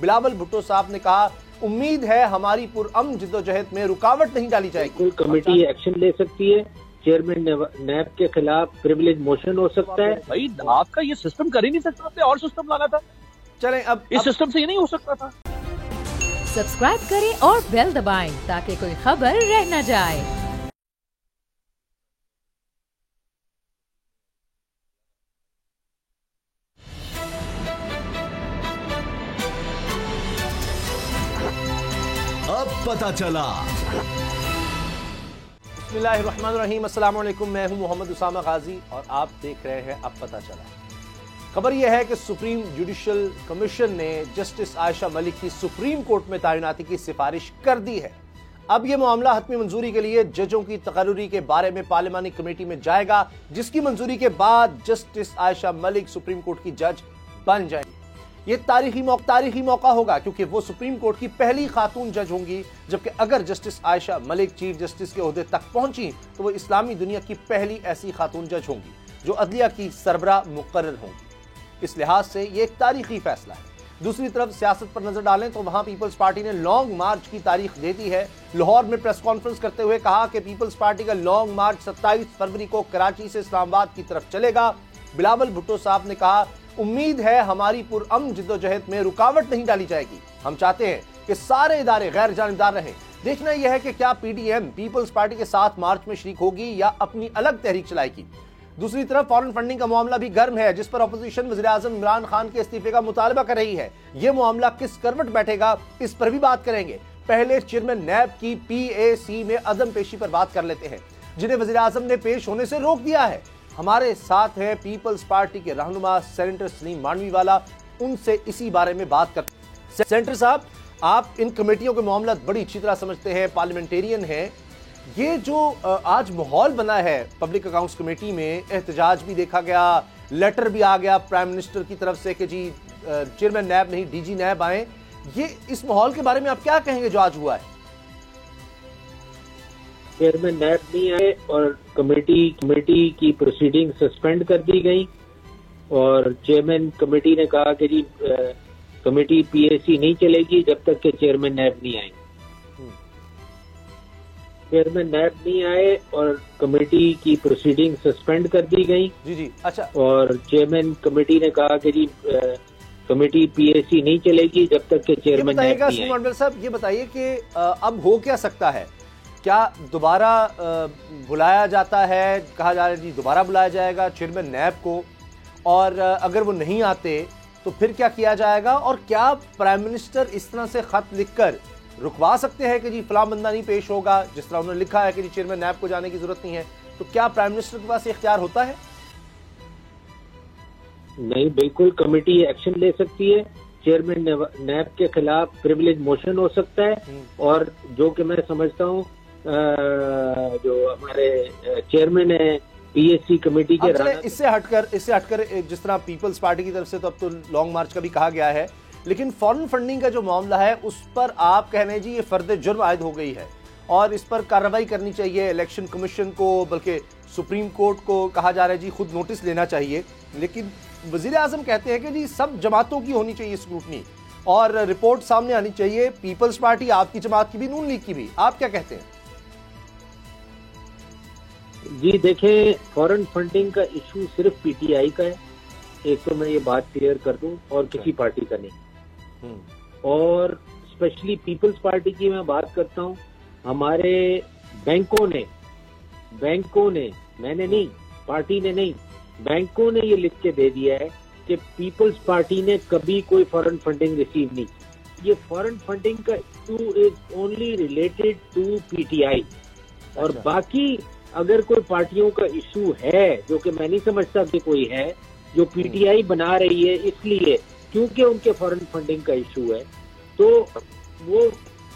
बिलावल भुट्टो साहब ने कहा, उम्मीद है हमारी पुरअमन जिद्दोजहद में रुकावट नहीं डाली जाएगी। कोई कमेटी एक्शन ले सकती है, चेयरमैन नैब के खिलाफ प्रिविलेज मोशन हो सकता है। भाई आपका ये सिस्टम कर ही नहीं सकता, आपने और सिस्टम लाना था। चलें अब इस सिस्टम से ये नहीं हो सकता था। सब्सक्राइब करें और बेल दबाएं ताकि कोई खबर रह न जाए। अब पता चला। बिस्मिल्लाहिर्रहमानिर्रहीम, अस्सलाम वालेकुम। मैं हूं मोहम्मद उसामा गाजी और आप देख रहे हैं अब पता चला। खबर यह है कि सुप्रीम जुडिशल कमीशन ने जस्टिस आयशा मलिक की सुप्रीम कोर्ट में तैनाती की सिफारिश कर दी है। अब यह मामला हतमी मंजूरी के लिए जजों की तकर्रुरी के बारे में पार्लिमानी कमेटी में जाएगा, जिसकी मंजूरी के बाद justice Ayesha Malik supreme court की जज बन जाएंगी। ये तारीखी मौका होगा क्योंकि वो सुप्रीम कोर्ट की पहली खातून जज होंगी, जबकि अगर justice Ayesha Malik chief justice के ओहदे तक पहुंची तो वो इस्लामी दुनिया की पहली ऐसी खातून जज होंगी जो अदलिया की सरबरा मुकर्रर होंगी। इस लिहाज से ये एक तारीखी फैसला है। दूसरी तरफ सियासत पर नजर डालें तो वहां पीपल्स पार्टी ने लॉन्ग मार्च की तारीख दे दी है। लाहौर में प्रेस कॉन्फ्रेंस करते हुए कहा कि पीपल्स पार्टी का लॉन्ग मार्च 27 फरवरी को कराची से इस्लामाबाद की तरफ चलेगा। बिलावल भुट्टो साहब ने कहा, उम्मीद है हमारी पुरअमन जिद्दोजहद में रुकावट नहीं डाली जाएगी। हम चाहते हैं कि सारे इदारे गैर जानिबदार रहें। देखना यह है कि क्या पीडीएम पीपल्स पार्टी के साथ मार्च में शरीक होगी या अपनी अलग तहरीक चलाएगी। दूसरी तरफ फॉरेन फंडिंग का मामला भी गर्म है, जिस पर अपोजिशन वज़ीर-ए-आज़म इमरान खान के इस्तीफे का मुतालबा कर रही है। यह मामला किस करवट बैठेगा, इस पर भी बात करेंगे। पहले चेयरमैन नैब की पीएसी में अदम पेशी पर बात कर लेते हैं, जिन्हें वज़ीर-ए-आज़म ने पेश होने से रोक दिया है। हमारे साथ है पीपल्स पार्टी के रहनुमा सेनेटर सलीम मांडवीवाला, उनसे इसी बारे में बात करते हैं। सेनेटर साहब, आप इन कमेटियों के मामला बड़ी अच्छी तरह समझते हैं, पार्लियामेंटेरियन हैं। ये जो आज माहौल बना है पब्लिक अकाउंट्स कमेटी में, एहतजाज भी देखा गया, लेटर भी आ गया प्राइम मिनिस्टर की तरफ से कि जी चेयरमैन नैब नहीं डीजी नैब आए, ये इस माहौल के बारे में आप क्या कहेंगे जो आज हुआ है? चेयरमैन नैब नहीं आए और कमेटी की प्रोसीडिंग सस्पेंड कर दी गई और चेयरमैन कमेटी ने कहा कि जी कमेटी पीएसी नहीं चलेगी जब तक कि चेयरमैन नैब नहीं आए। चेयरमैन नैब नहीं आए और कमेटी की प्रोसीडिंग सस्पेंड कर दी गई। जी अच्छा। और चेयरमैन कमेटी ने कहा कि जी कमेटी पीएसी नहीं चलेगी जब तक कि चेयरमैन नैब नहीं आए। साहब ये बताइए कि अब हो क्या सकता है? क्या दोबारा बुलाया जाता है? कहा जा रहा है जी दोबारा बुलाया जाएगा चेयरमैन नैब को, और अगर वो नहीं आते तो फिर क्या किया जाएगा? और क्या प्राइम मिनिस्टर इस तरह से खत लिखकर रुकवा सकते हैं कि जी फलां बंदा नहीं पेश होगा, जिस तरह उन्होंने लिखा है कि जी चेयरमैन नैब को जाने की जरूरत नहीं है? तो क्या प्राइम मिनिस्टर के पास इख्तियार होता है? नहीं, बिल्कुल कमेटी एक्शन ले सकती है। चेयरमैन नैब के खिलाफ प्रिविलेज मोशन हो सकता है और जो कि मैं समझता हूँ जो हमारे चेयरमैन है पीएससी कमेटी के, इससे हटकर जिस तरह पीपल्स पार्टी की तरफ से तो अब तो लॉन्ग मार्च का भी कहा गया है, लेकिन फॉरेन फंडिंग का जो मामला है उस पर आप कह रहे हैं जी ये फर्द जुर्म आयद हो गई है और इस पर कार्रवाई करनी चाहिए इलेक्शन कमीशन को, बल्कि सुप्रीम कोर्ट को कहा जा रहा है जी खुद नोटिस लेना चाहिए। लेकिन वज़ीर-ए-आज़म कहते हैं कि जी सब जमातों की होनी चाहिए स्क्रूटनी और रिपोर्ट सामने आनी चाहिए, पीपल्स पार्टी आपकी जमात की भी, नून लीग की भी। आप क्या कहते हैं? जी देखें, फॉरेन फंडिंग का इशू सिर्फ पीटीआई का है, एक तो मैं ये बात क्लियर कर दूं, और किसी पार्टी का नहीं। और स्पेशली पीपल्स पार्टी की मैं बात करता हूं, हमारे बैंकों ने मैंने नहीं, पार्टी ने नहीं, बैंकों ने ये लिख के दे दिया है कि पीपल्स पार्टी ने कभी कोई फॉरेन फंडिंग रिसीव नहीं की। ये फॉरेन फंडिंग का issue is only related to PTI. और बाकी अगर कोई पार्टियों का इशू है, जो कि मैं नहीं समझता कि कोई है, जो पीटीआई बना रही है इसलिए क्योंकि उनके फॉरेन फंडिंग का इशू है, तो वो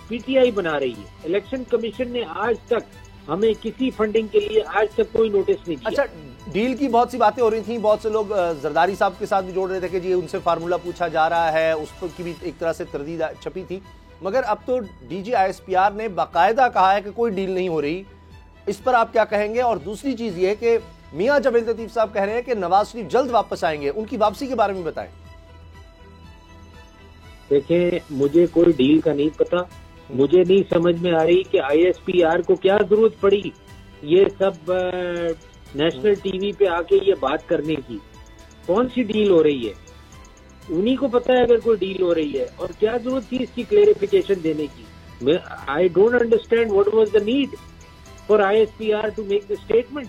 पीटीआई बना रही है। इलेक्शन कमीशन ने आज तक हमें किसी फंडिंग के लिए आज तक कोई नोटिस नहीं दिया। अच्छा, डील की बहुत सी बातें हो रही थी, बहुत से लोग जरदारी साहब के साथ भी जोड़ रहे थे कि जी उनसे फार्मूला पूछा जा रहा है, उस पर की भी एक तरह से तरदीद छपी थी, मगर अब तो डीजी आईएसपीआर ने बाकायदा कहा है कि कोई डील नहीं हो रही। इस पर आप क्या कहेंगे? और दूसरी चीज ये कि मियां जावेद लतीफ साहब कह रहे हैं कि नवाज शरीफ जल्द वापस आएंगे, उनकी वापसी के बारे में बताएं। देखें, मुझे कोई डील का नहीं पता, मुझे नहीं समझ में आ रही कि ISPR को क्या जरूरत पड़ी ये सब नेशनल टीवी पे आके ये बात करने की। कौन सी डील हो रही है, उन्हीं को पता है अगर कोई डील हो रही है, और क्या जरूरत थी इसकी क्लेरिफिकेशन देने की। I don't understand what was the need for ISPR to make the statement,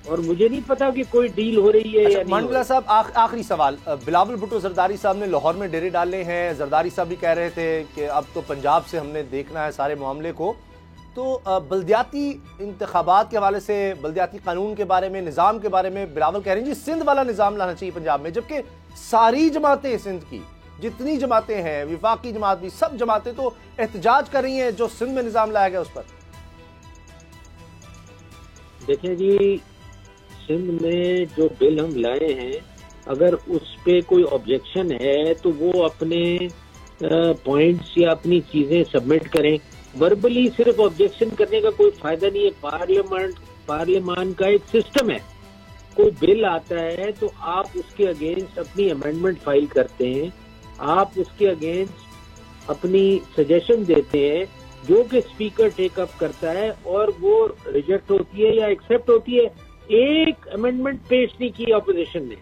और मुझे नहीं पता कि कोई डील हो रही है या नहीं। मंडला साहब, आखिरी सवाल, बिलावल भुट्टो जरदारी साहब ने लाहौर में डेरे डाले हैं। जरदारी साहब भी कह रहे थे कि अब तो पंजाब से हमने देखना है सारे मामले को। तो बल्दियाती इंतखाबात के हवाले से, बल्दियाती कानून के बारे में, निज़ाम के बारे में बिलावल कह रहे हैं जी सिंध वाला निज़ाम लाना चाहिए पंजाब में, जबकि सारी जमातें सिंध की जितनी जमातें हैं, विफाकी जमात भी, सब जमातें तो एहतजाज कर रही हैं जो सिंध में निज़ाम लाया गया उस पर। देखें जी, सिंध में जो बिल हम लाए हैं, अगर उस पे कोई ऑब्जेक्शन है तो वो अपने पॉइंट्स या अपनी चीजें सबमिट करें। वर्बली सिर्फ ऑब्जेक्शन करने का कोई फायदा नहीं है। पार्लियामान का एक सिस्टम है, कोई बिल आता है तो आप उसके अगेंस्ट अपनी अमेंडमेंट फाइल करते हैं, आप उसके अगेंस्ट अपनी सजेशन देते हैं, जो कि स्पीकर टेकअप करता है, और वो रिजेक्ट होती है या एक्सेप्ट होती है। एक अमेंडमेंट पेश नहीं की ऑपोजिशन ने।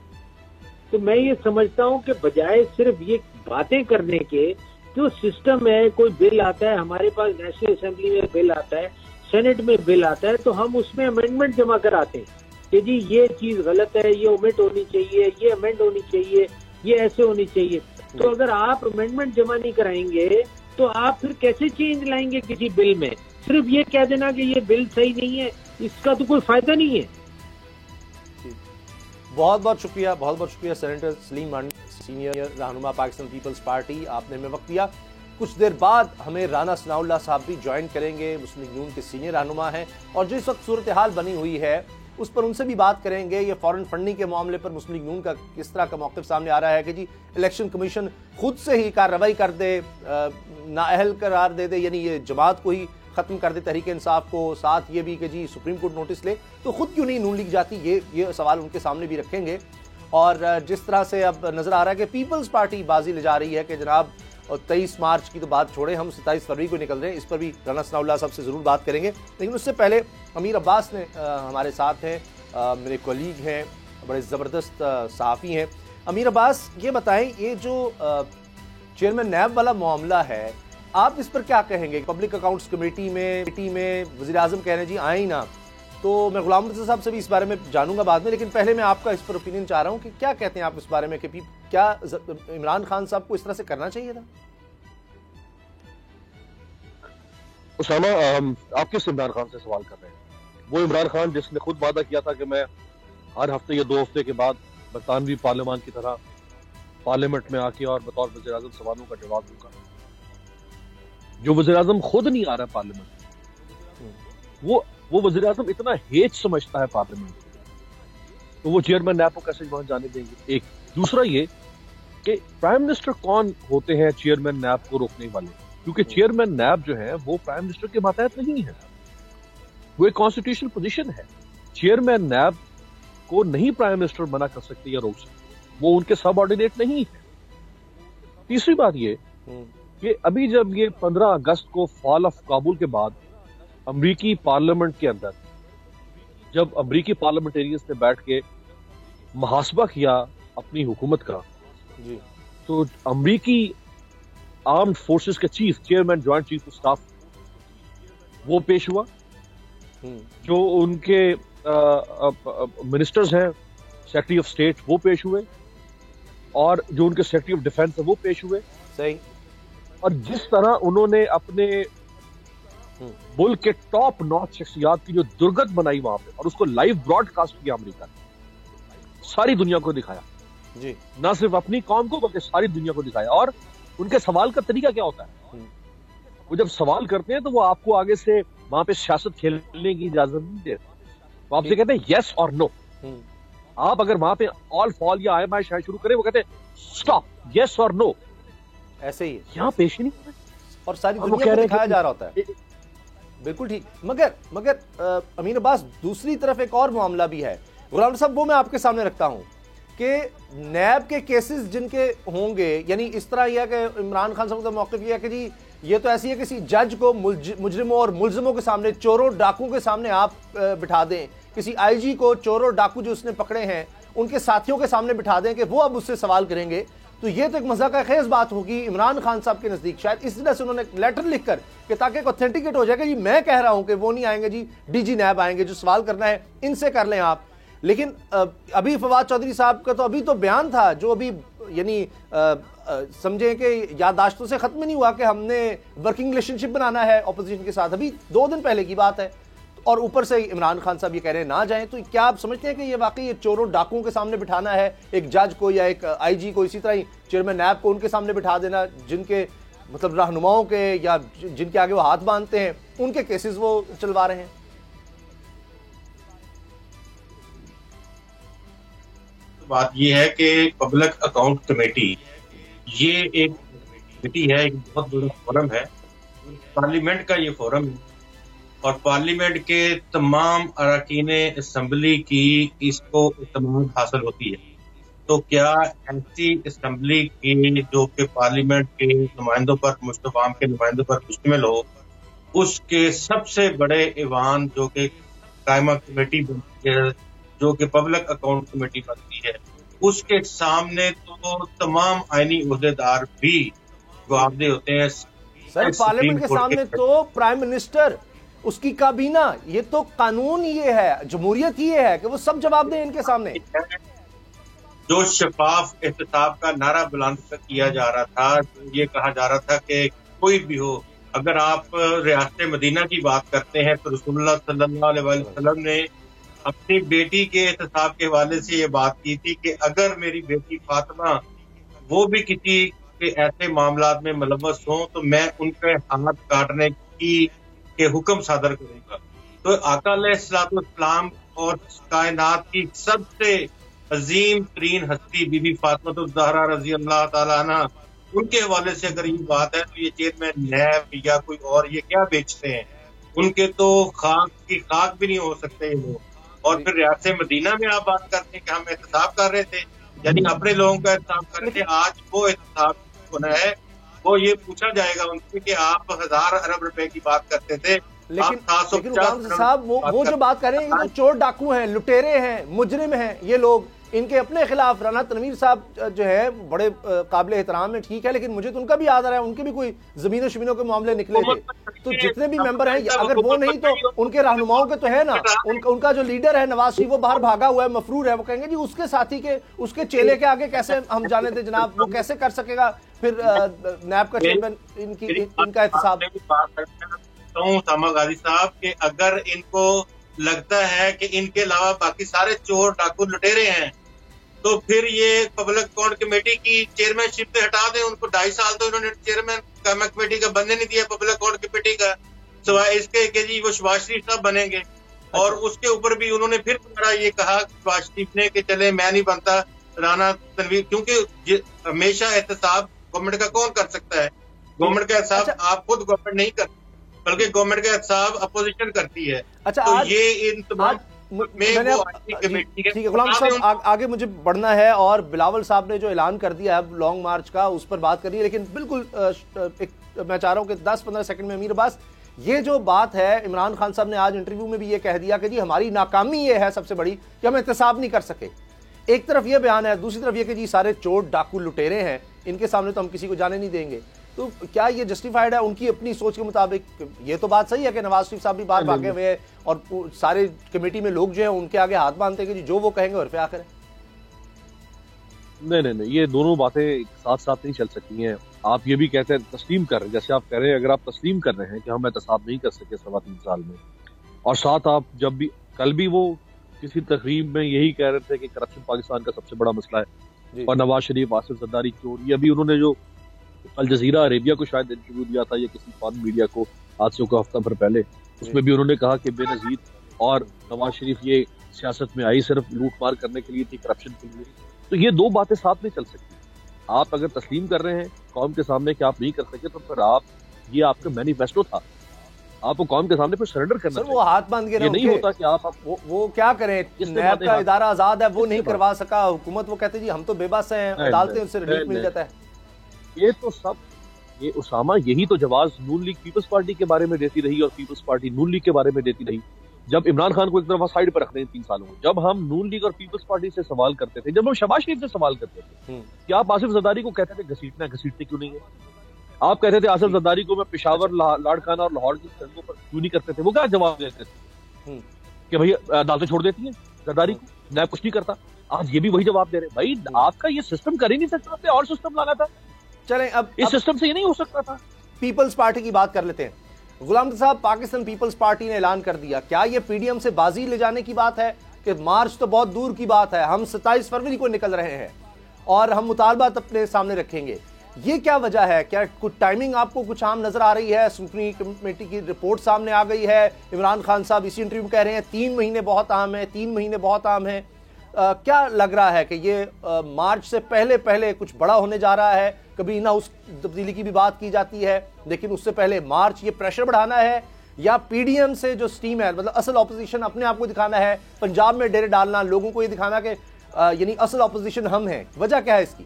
तो मैं ये समझता हूं कि बजाय सिर्फ ये बातें करने के, जो सिस्टम है, कोई बिल आता है हमारे पास, नेशनल असेंबली में बिल आता है, सेनेट में बिल आता है, तो हम उसमें अमेंडमेंट जमा कराते हैं कि जी ये चीज गलत है, ये ओमिट होनी चाहिए, ये अमेंड होनी चाहिए, ये ऐसे होनी चाहिए। तो अगर आप अमेंडमेंट जमा नहीं कराएंगे तो आप फिर कैसे चेंज लाएंगे किसी बिल में? सिर्फ ये कह देना कि ये बिल सही नहीं है, इसका तो कोई फायदा नहीं है। बहुत बहुत शुक्रिया सेनेटर सलीम मानी, सीनियर रहनुमा पाकिस्तान पीपल्स पार्टी, आपने हमें वक्त दिया। कुछ देर बाद हमें राना सनाउल्लाह साहब भी ज्वाइन करेंगे, मुस्लिम लीग नून के सीनियर रहनुमा हैं, और जो इस वक्त सूरत हाल बनी हुई है उस पर उनसे भी बात करेंगे। ये फॉरेन फंडिंग के मामले पर मुस्लिम लीग नून का किस तरह का मौक़िफ़ सामने आ रहा है कि जी इलेक्शन कमीशन खुद से ही कार्रवाई कर दे, नाअहल करार दे दे, यानी ये जमात को ही खत्म कर दे तहरीक इंसाफ को, साथ ये भी कि जी सुप्रीम कोर्ट नोटिस ले, तो खुद क्यों नहीं नून लीग जाती, ये सवाल उनके सामने भी रखेंगे। और जिस तरह से अब नजर आ रहा है कि पीपल्स पार्टी बाजी ले जा रही है कि जनाब 23 मार्च की तो बात छोड़े, हम 27 फरवरी को निकल रहे हैं, इस पर भी राना सनाउल्लाह साहब से जरूर बात करेंगे। लेकिन उससे पहले अमीर अब्बास ने हमारे साथ हैं, मेरे कोलीग हैं, बड़े ज़बरदस्त सहाफ़ी हैं। अमीर अब्बास, ये बताएं, ये जो चेयरमैन नैब वाला मामला है, आप इस पर क्या कहेंगे? पब्लिक अकाउंट्स कमेटी में वज़ीर आज़म कह रहे हैं जी आए ही ना, तो मैं गुलाम रज़ा साहब से भी इस बारे में जानूंगा बाद में, लेकिन पहले मैं आपका इस पर ओपिनियन चाह रहा हूं कि क्या कहते हैं आप इस बारे में कि क्या इमरान खान साहब को इस तरह से करना चाहिए था? उसामा, आप किस इमरान खान से सवाल कर रहे हैं? वो इमरान खान जिसने खुद वादा किया था कि मैं हर हफ्ते या 2 हफ्ते के बाद बरतानवी पार्लियामान की तरह पार्लियामेंट में आके और बतौर वज़ीर आज़म सवालों का जवाब दूंगा। जो वज़ीर आज़म खुद नहीं आ रहा है पार्लियामेंट, वो वज़ीर आज़म इतना हेच समझता है पार्लियामेंट, तो वो चेयरमैन नैब को कैसे वहां जाने देंगे? एक दूसरा ये कि प्राइम मिनिस्टर कौन होते हैं चेयरमैन नैब को रोकने वाले? क्योंकि चेयरमैन नैब जो है वो प्राइम मिनिस्टर के मातहत नहीं है, वो एक कॉन्स्टिट्यूशनल पोजीशन है। चेयरमैन नैब को नहीं प्राइम मिनिस्टर मना कर सकते या रोक सकते, वो उनके सबऑर्डिनेट नहीं है। तीसरी बात ये कि अभी जब ये 15 अगस्त को फॉल ऑफ काबुल के बाद अमरीकी पार्लियामेंट के अंदर जब अमरीकी पार्लियामेंटेरियंस ने बैठ के मुहासबा किया अपनी हुकूमत का जी, तो अमरीकी आर्म्ड फोर्सेस के chief, chairman joint chief of staff, वो पेश हुआ। जो उनके मिनिस्टर्स हैं, सेक्रेटरी ऑफ स्टेट, वो पेश हुए, और जो उनके सेक्रेटरी ऑफ डिफेंस है वो पेश हुए। सही। और जिस तरह उन्होंने अपने मुल्क के टॉप नॉच शख्सियात की जो दुर्गत बनाई वहां पे, और उसको लाइव ब्रॉडकास्ट किया अमेरिका ने, सारी दुनिया को दिखाया जी, ना सिर्फ अपनी कौम को बल्कि सारी दुनिया को दिखाया। और उनके सवाल का तरीका क्या होता है? वो जब सवाल करते हैं तो वो आपको आगे से वहां पे सियासत खेलने की इजाजत नहीं देते, वो आपसे कहते हैं यस और नो। आप अगर वहां पे ऑल फॉल या आयमाय शायद शुरू करें, वो कहते हैं स्टॉप, यस और नो। ऐसे ही यहाँ पेश ही नहीं, और सारी दुनिया को दिखाया जा रहा होता है। बिल्कुल ठीक। मगर अमीन अब्बास, दूसरी तरफ एक और मामला भी है गुलाम साहब, वो मैं आपके सामने रखता हूं कि नैब के केसेस जिनके होंगे, यानी इस तरह यह कि इमरान खान साहब का मौक़िफ़ यह है कि जी ये तो ऐसी है किसी जज को मुजरिमों और मुल्ज़िमों के सामने, चोरों डाकुओं के सामने आप बिठा दें, किसी आईजी को चोरों डाकू जो उसने पकड़े हैं उनके साथियों के सामने बिठा दें कि वो अब उससे सवाल करेंगे, तो ये तो एक मज़ाक़-ए-ख़ेज़ बात होगी इमरान खान साहब के नज़दीक। शायद इस तरह से उन्होंने लेटर लिखकर कि ताकि एक ऑथेंटिकेट हो जाएगा, जी मैं कह रहा हूं कि वो नहीं आएंगे, जी डीजी नैब आएंगे, जो सवाल करना है इनसे कर लें आप। लेकिन अभी फवाद चौधरी साहब का तो अभी तो बयान था जो अभी यानी समझें कि याददाश्तों से ख़त्म नहीं हुआ कि हमने वर्किंग रिलेशनशिप बनाना है अपोजिशन के साथ, अभी 2 दिन पहले की बात है, और ऊपर से इमरान खान साहब ये कह रहे हैं ना जाएं। तो क्या आप समझते हैं कि ये वाकई ये चोरों डाकुओं के सामने बिठाना है एक जज को या एक आईजी को, इसी तरह ही चेयरमैन नैब को उनके सामने बिठा देना, जिनके मतलब रहनुमाओं के या जिनके आगे वो हाथ बांधते हैं उनके केसेस वो चलवा रहे हैं? बात ये है कि पब्लिक अकाउंट कमेटी ये एक कमेटी है, एक बहुत बड़ा फोरम है, पार्लियामेंट का ये फोरम है और पार्लियामेंट के तमाम अरकान असम्बली की इसको इत्मीनान हासिल होती है। तो क्या ऐसी असम्बली की जो कि पार्लियामेंट के नुमाइंदों पर, मुस्तफ़ाम के नुमाइंदों पर मुश्तमिल हो, उसके सबसे बड़े ईवान जो कि कायमा कमेटी बनती है, जो कि पब्लिक अकाउंट कमेटी बनती है, उसके सामने तो तमाम आईनी ओहदेदार भी जवाबदेह होते हैं। सर पार्लियामेंट के सामने तो प्राइम मिनिस्टर, उसकी काबीना, ये तो कानून ये है, जमहूरियत ये है कि वो सब जवाब दें इनके सामने। जो शफाफ एहतसाब का नारा बुलंद किया जा रहा था, ये कहा जा रहा था कि कोई भी हो, अगर आप रियासत मदीना की बात करते हैं तो रसूलुल्लाह सल्लल्लाहु अलैहि वसल्लम ने अपनी बेटी के एहतसाब के हवाले से ये बात की थी कि अगर मेरी बेटी फातिमा वो भी किसी के ऐसे मामलात में मुलव्वस हो तो मैं उनके हाथ काटने की के हुक्म सादर करूंगा। तो आका अलैहिस्सलाम और कायनात की सबसे अजीम तरीन हस्ती बीबी फातिमा ज़हरा रज़ी अल्लाह ताला अन्हा, उनके हवाले से अगर ये बात है तो ये चेयरमैन नैब या कोई और ये क्या बेचते हैं? उनके तो खाक की खाक भी नहीं हो सकते ये लोग। और फिर रियासत मदीना में आप बात करते हैं कि हम एहतसाब कर रहे थे, यानी अपने लोगों का एहतसाब कर रहे थे। आज वो एहतसाब होना है, वो ये पूछा जाएगा उनसे कि आप 1000 अरब रुपए की बात करते थे, लेकिन साहब वो जो बात कर रहे हैं, तो चोर डाकू हैं, लुटेरे हैं, मुजरिम हैं ये लोग, इनके अपने खिलाफ राना तनवीर साहब जो है बड़े काबिल एहतराम है, ठीक है, लेकिन मुझे तो उनका भी याद आ रहा है, उनके भी कोई जमीनों शमीनों के मामले निकले थे। तो जितने भी मेंबर हैं, अगर वो नहीं तो उनके रहनुमाओं के तो है ना, उनका जो लीडर है नवाज शरीफ, वो बाहर भागा हुआ है, मफरूर है, वो कहेंगे जी उसके साथी के, उसके चेले के आगे कैसे हम जाने थे जनाब, वो कैसे कर सकेगा फिर नैब का चेयरमैन इनका एहतसाब। उसामा गाजी साहब के अगर इनको लगता है कि इनके अलावा बाकी सारे चोर डाकू लुटेरे हैं, तो फिर ये पब्लिक अकाउंट कमेटी की चेयरमैनशिप से हटा दें उनको। 2.5 साल तो इन्होंने चेयरमैन कमेटी का बनने नहीं दिया पब्लिक अकाउंट कमेटी का, सिवाय इसके कि जी वो शहबाज शरीफ साहब बनेंगे। और उसके ऊपर भी उन्होंने फिर ये कहा शहबाज शरीफ ने कि चले मैं नहीं बनता राना तनवीर, क्योंकि हमेशा एहतसाब गवर्नमेंट का कौन कर सकता है? गवर्नमेंट का एहतसाब आप खुद गवर्नमेंट नहीं करते, बल्कि गवर्नमेंट का एहतसाब अपोजिशन करती है। अच्छा, तो ये इन तमाम ठीक है गुलाम साहब, आगे मुझे बढ़ना है और बिलावल साहब ने जो ऐलान कर दिया है लॉन्ग मार्च का, उस पर बात करनी है, लेकिन बिल्कुल मैं चाह रहा हूं कि 10-15 सेकंड में अमीर अब्बास, ये जो बात है इमरान खान साहब ने आज इंटरव्यू में भी ये कह दिया कि जी हमारी नाकामी ये है सबसे बड़ी कि हम एहतसाब नहीं कर सके। एक तरफ ये बयान है, दूसरी तरफ ये कि जी सारे चोर डाकू लुटेरे हैं, इनके सामने तो हम किसी को जाने नहीं देंगे। तो क्या ये जस्टिफाइड है उनकी अपनी सोच के मुताबिक? ये तो बात सही है कि नवाज शरीफ साहब भी बाहर भागे हुए हैं और सारे कमेटी में लोग जो है उनके आगे हाथ बांधते हैं कि जो वो कहेंगे और क्या करें। नहीं, ये दोनों बातें साथ साथ नहीं चल सकती हैं। आप ये भी कहते हैं तस्लीम कर रहे हैं, जैसे आप कह रहे हैं, अगर आप तस्लीम कर रहे हैं कि हम एहतसाब नहीं कर सके 3.25 साल में, और साथ आप जब भी कल भी वो किसी तकरीब में यही कह रहे थे कि करप्शन पाकिस्तान का सबसे बड़ा मसला है और नवाज शरीफ, आसिफ जरदारी चोर, ये अभी उन्होंने जो अल जजीरा अरेबिया को शायद इंटरव्यू दिया था या किसी फॉरेन मीडिया को आज से हफ्ता भर पहले, उसमें भी उन्होंने कहा कि बेनजीर और नवाज शरीफ ये सियासत में आई सिर्फ लूट मार करने के लिए थी, करप्शन के लिए। तो ये दो बातें साथ नहीं चल सकती। आप अगर तस्लीम कर रहे हैं कौम के सामने कि आप नहीं कर सके, तो फिर आप ये आपका मैनिफेस्टो था, आपको कौम के सामने फिर सरेंडर करना सर, वो हाथ बांध के ये नहीं होता कि आप वो क्या करें, नैब का इदारा आजाद है, वो नहीं करवा सका, हुकूमत वो कहते जी हम तो बेबस हैं, अदालतें उससे रिलीफ मिल जाता है। ये तो सब, ये उसामा यही तो जवाब नून लीग पीपल्स पार्टी के बारे में देती रही और पीपल्स पार्टी नून लीग के बारे में देती रही। जब इमरान खान को एक तरफ साइड पर रख रहे हैं 3 सालों में, जब हम नून लीग और पीपल्स पार्टी से सवाल करते थे, जब हम शहबाज शरीफ से सवाल करते थे कि आप आसिफ जरदारी को कहते थे घसीटना, घसीटते क्यों नहीं है? आप कहते थे आसिफ जरदारी को मैं पेशावर, लाड़काना और लाहौर की सड़कों पर क्यों नहीं करते थे? वो क्या जवाब देते थे कि भाई अदालतें छोड़ देती हैं जरदारी को, नैब कुछ नहीं करता। आज ये भी वही जवाब दे रहे हैं। भाई आपका ये सिस्टम कर ही नहीं सकता, आपने और सिस्टम लाना था। चलें अब इस सिस्टम से ये नहीं हो सकता था। पीपल्स पार्टी की बात कर लेते हैं। गुलाम नबी साहब, पाकिस्तान पीपल्स पार्टी ने ऐलान कर दिया, क्या ये पीडीएम से बाजी ले जाने की बात है कि मार्च तो बहुत दूर की बात है, हम 27 फरवरी को निकल रहे हैं और हम मुतालबात अपने सामने रखेंगे? ये क्या वजह है? क्या कुछ टाइमिंग आपको कुछ आम नजर आ रही है? सुप्रीम कमेटी की रिपोर्ट सामने आ गई है, इमरान खान साहब इसी इंटरव्यू में कह रहे हैं 3 महीने बहुत अहम है, 3 महीने बहुत अहम है। क्या लग रहा है कि ये मार्च से पहले पहले कुछ बड़ा होने जा रहा है? कभी ना उस तब्दीली की भी बात की जाती है, लेकिन उससे पहले मार्च, ये प्रेशर बढ़ाना है या पीडीएम से जो स्टीम है, मतलब असल ऑपोजिशन अपने आप को दिखाना है, पंजाब में डेरे डालना, लोगों को ये दिखाना कि यानी असल ऑपोजिशन हम हैं? वजह क्या है इसकी?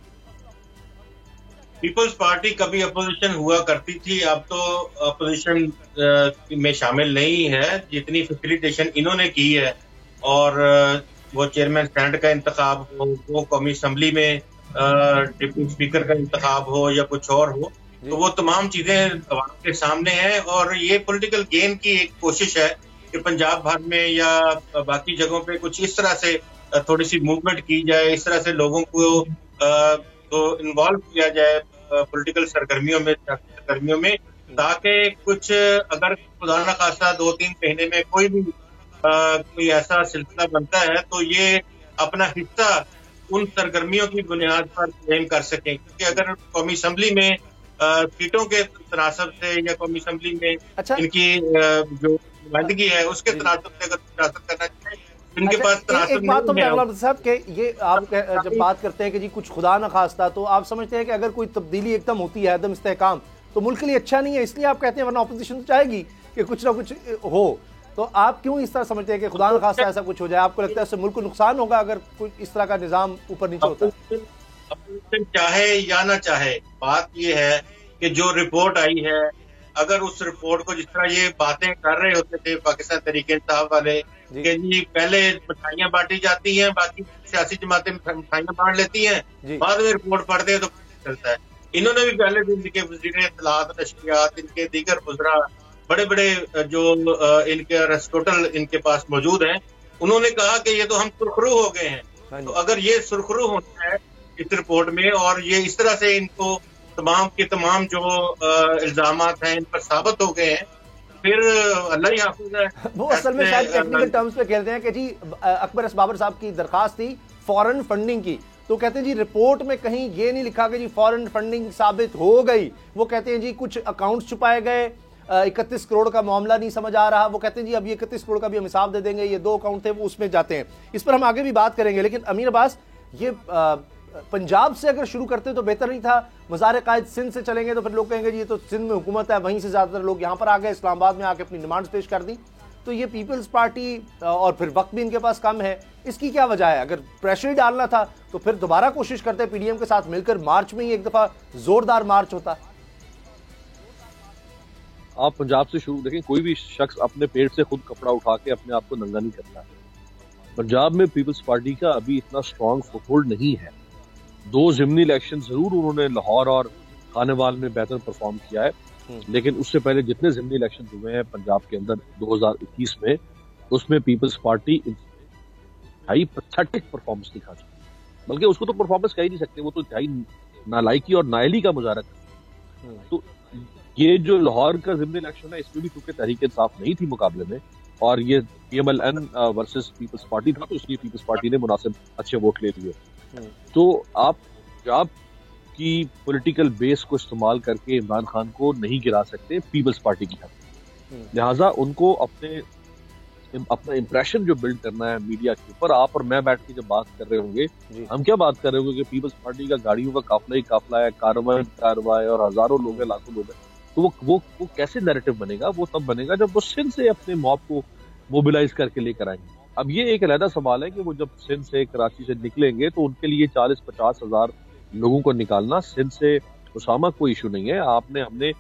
पीपल्स पार्टी कभी अपोजिशन हुआ करती थी, अब तो अपोजिशन में शामिल नहीं है। जितनी फैसिलिटेशन इन्होंने की है, और वो चेयरमैन सेनेट का इंतखाब हो, वो कौमी असम्बली में डिप्टी स्पीकर का इंतखाब हो या कुछ और हो, तो वो तमाम चीजें आपके सामने हैं। और ये पॉलिटिकल गेन की एक कोशिश है कि पंजाब भर में या बाकी जगहों पे कुछ इस तरह से थोड़ी सी मूवमेंट की जाए, इस तरह से लोगों को तो इन्वॉल्व किया जाए पॉलिटिकल सरगर्मियों में, ताकि कुछ अगर खुदा न खास्ता 2-3 महीने में कोई ऐसा सिलसिला बनता है तो ये अपना हिस्सा उन सरगर्मियों की बुनियाद पर क्लेम कर सकें। क्योंकि अगर कौमी असम्बली में सीटों के तनासब से या कौमी असम्बली में इनकी जो नुमाइंदगी है उसके तनासब से अगर सियासत करना चाहिए, इनके पास तनासब एक बात तो साहब के ये आप जब बात करते हैं कि जी कुछ खुदा न खास्ता, तो आप समझते हैं कि अगर कोई तब्दीली एकदम होती है, एकदम इस्तेहकाम, तो मुल्क के लिए अच्छा नहीं है, इसलिए आप कहते हैं, वरना अपोजिशन तो चाहेगी कि कुछ ना कुछ हो। तो आप क्यों इस तरह समझते हैं कि खुदा न खास्ता ऐसा कुछ हो जाए? आपको लगता है इससे मुल्क को नुकसान होगा अगर कोई इस तरह का निजाम ऊपर नीचे होता है? अपोजिशन चाहे या ना चाहे, बात यह है कि जो रिपोर्ट आई है, अगर उस रिपोर्ट को जिस तरह ये बातें कर रहे होते थे पाकिस्तान तहरीक इंसाफ वाले कि जी पहले मिठाइयां बांटी जाती हैं, बाकी सियासी जमातें मिठाइयां बांट लेती हैं, बाद में रिपोर्ट पढ़ते हैं तो चलता है। इन्होंने भी पहले दिन के वज़ीर इत्तलात, नशरियात, इनके दीगर वज़रा, बड़े बड़े जो इनके अरिस्टोटल इनके पास मौजूद हैं, उन्होंने कहा कि ये तो हम सुरखरू हो गए हैं। तो अगर ये सुरखरू होना है इस रिपोर्ट में और ये इस तरह से इनको तमाम के तमाम जो इल्जामात हैं इन पर साबित हो गए हैं, फिर अल्लाह ही हाफिज़ है। वो असल में शायद टेक्निकल टर्म्स पे कहते हैं कि जी अकबर बाबर साहब की दरखास्त थी फॉरेन फंडिंग की, तो कहते हैं जी रिपोर्ट में कहीं ये नहीं लिखा कि जी फॉरेन फंडिंग साबित हो गई। वो कहते हैं जी कुछ अकाउंट्स छुपाए गए, 31 करोड़ का मामला नहीं समझ आ रहा। वो कहते हैं जी अब ये 31 करोड़ का भी हम हिसाब दे देंगे, ये 2 अकाउंट थे वो उसमें जाते हैं। इस पर हम आगे भी बात करेंगे, लेकिन अमीर अब्बास, ये पंजाब से अगर शुरू करते तो बेहतर नहीं था? मज़ार कायद सिंध से चलेंगे तो फिर लोग कहेंगे जी ये तो सिंध में हुकूमत है, वहीं से ज़्यादातर लोग यहाँ पर आ गए, इस्लामाबाद में आके अपनी डिमांड्स पेश कर दी। तो ये पीपल्स पार्टी, और फिर वक्त भी इनके पास कम है, इसकी क्या वजह है? अगर प्रेशर ही डालना था तो फिर दोबारा कोशिश करते पीडीएम के साथ मिलकर, मार्च में ही एक दफ़ा जोरदार मार्च होता। आप पंजाब से शुरू देखें, कोई भी शख्स अपने पेट से खुद कपड़ा उठा के अपने आप को नंगा नहीं करता है। पंजाब में पीपल्स पार्टी का अभी इतना स्ट्रॉन्ग फुटहोल्ड नहीं है। 2 ज़िमनी इलेक्शन जरूर उन्होंने लाहौर और खानेवाल में बेहतर परफॉर्म किया है, लेकिन उससे पहले जितने ज़िमनी इलेक्शन हुए हैं पंजाब के अंदर 2021 में, उसमें पीपल्स पार्टी इंतहाई पैथेटिक परफॉर्मेंस दिखा चुकी। बल्कि उसको तो परफॉर्मेंस कह ही नहीं सकते, वो तो इंतहाई नालायकी और नाअहली का मुजाहरा कर। तो ये जो लाहौर का ज़िमनी इलेक्शन है, इसमें भी क्योंकि तहरीक इंसाफ नहीं थी मुकाबले में और ये PMLN वर्सेस पीपल्स पार्टी था, तो इसलिए पीपल्स पार्टी ने मुनासिब अच्छे वोट ले लिए। तो आप पंजाब की पॉलिटिकल बेस को इस्तेमाल करके इमरान खान को नहीं गिरा सकते पीपल्स पार्टी की हद। लिहाजा उनको अपना इंप्रेशन जो बिल्ड करना है मीडिया के ऊपर, आप और मैं बैठ के जब बात कर रहे होंगे, हम क्या बात कर रहे होंगे कि पीपल्स पार्टी का गाड़ियों का काफिला ही काफिला है, कारवां है और हजारों लोग हैं, लाखों लोग हैं। तो वो कैसे नैरेटिव बनेगा? वो तब बनेगा जब वो सिंध से अपने मॉब को मोबिलाइज करके लेकर आएंगे। अब ये एक अलग सवाल है कि वो जब सिंध से कराची से निकलेंगे तो उनके लिए 40-50 हजार लोगों को निकालना सिंध से उसामा कोई इशू नहीं है। हमने